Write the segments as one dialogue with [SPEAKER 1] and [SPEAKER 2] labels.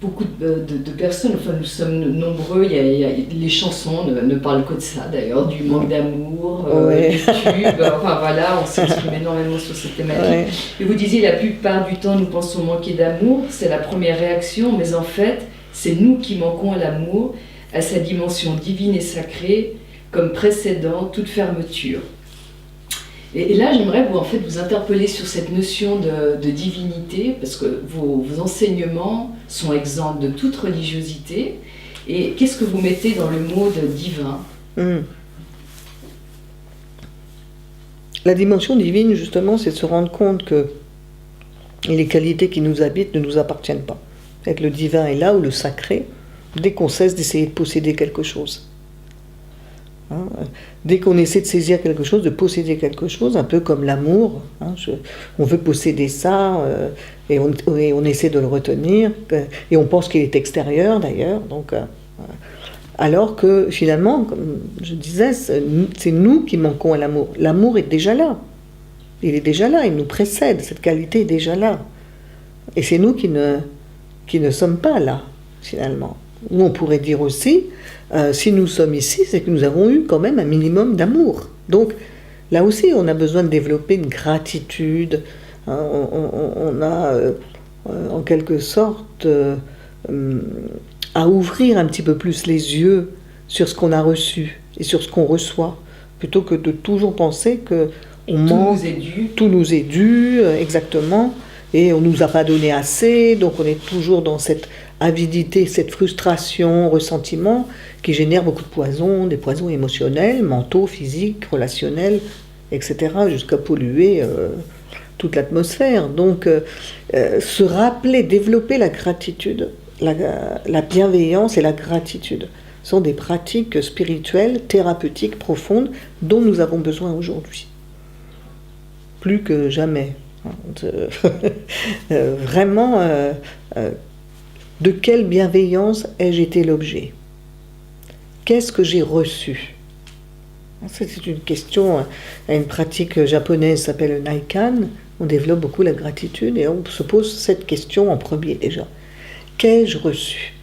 [SPEAKER 1] beaucoup de personnes, enfin nous sommes nombreux, les chansons ne parlent que de ça d'ailleurs, du manque d'amour,
[SPEAKER 2] Ouais.
[SPEAKER 1] du tube, enfin voilà, on s'exprime énormément sur cette thématique.
[SPEAKER 2] Ouais.
[SPEAKER 1] Et vous disiez, la plupart du temps nous pensons manquer d'amour, c'est la première réaction, mais en fait c'est nous qui manquons à l'amour, à sa dimension divine et sacrée, comme précédant toute fermeture. Et là, j'aimerais vous interpeller sur cette notion de divinité, parce que vos enseignements sont exempts de toute religiosité. Et qu'est-ce que vous mettez dans le mot de divin?
[SPEAKER 2] La dimension divine, justement, c'est de se rendre compte que les qualités qui nous habitent ne nous appartiennent pas. Et le divin est là, ou le sacré, dès qu'on cesse d'essayer de posséder quelque chose. Dès qu'on essaie de saisir quelque chose, de posséder quelque chose, un peu comme l'amour, on veut posséder ça, et on essaie de le retenir, et on pense qu'il est extérieur d'ailleurs, alors que finalement, comme je disais, c'est nous qui manquons à l'amour. L'amour est déjà là, il nous précède, cette qualité est déjà là. Et c'est nous qui ne sommes pas là, finalement. Ou on pourrait dire aussi, si nous sommes ici, c'est que nous avons eu quand même un minimum d'amour. Donc là aussi, on a besoin de développer une gratitude. On a en quelque sorte à ouvrir un petit peu plus les yeux sur ce qu'on a reçu et sur ce qu'on reçoit, plutôt que de toujours penser que tout nous est dû, exactement, et on ne nous a pas donné assez, donc on est toujours dans cette avidité, cette frustration, ressentiment qui génère beaucoup de poisons, des poisons émotionnels, mentaux, physiques, relationnels, etc., jusqu'à polluer toute l'atmosphère. Donc se rappeler, développer la gratitude, la bienveillance et la gratitude sont des pratiques spirituelles, thérapeutiques, profondes, dont nous avons besoin aujourd'hui. Plus que jamais. Vraiment, de quelle bienveillance ai-je été l'objet? Qu'est-ce que j'ai reçu? C'est une question, une pratique japonaise s'appelle le Naikan, on développe beaucoup la gratitude et on se pose cette question en premier déjà. Qu'ai-je reçu?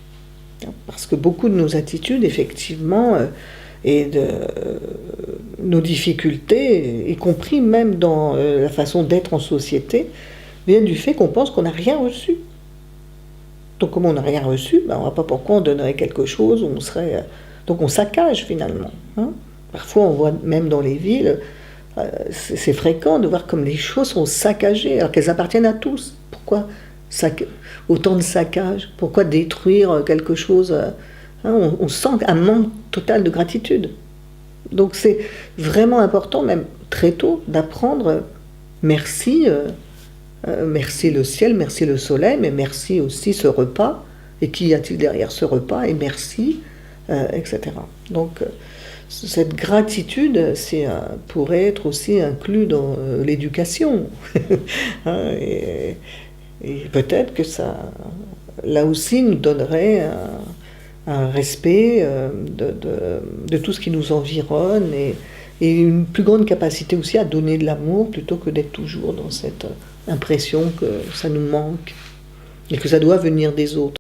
[SPEAKER 2] Parce que beaucoup de nos attitudes, effectivement, et de nos difficultés, y compris même dans la façon d'être en société, viennent du fait qu'on pense qu'on n'a rien reçu. Donc comme on n'a rien reçu, on ne voit pas pourquoi on donnerait quelque chose, donc on saccage finalement. Parfois on voit même dans les villes, c'est fréquent de voir comme les choses sont saccagées, alors qu'elles appartiennent à tous. Pourquoi autant de saccage? Pourquoi détruire quelque chose? On sent un manque total de gratitude. Donc c'est vraiment important, même très tôt, d'apprendre merci, merci le ciel, merci le soleil, mais merci aussi ce repas, et qu'y a-t-il derrière ce repas, et merci, etc. Donc cette gratitude pourrait être aussi inclus dans l'éducation. Et peut-être que ça, là aussi, nous donnerait un respect de tout ce qui nous environne et une plus grande capacité aussi à donner de l'amour plutôt que d'être toujours dans cette impression que ça nous manque et que ça doit venir des autres.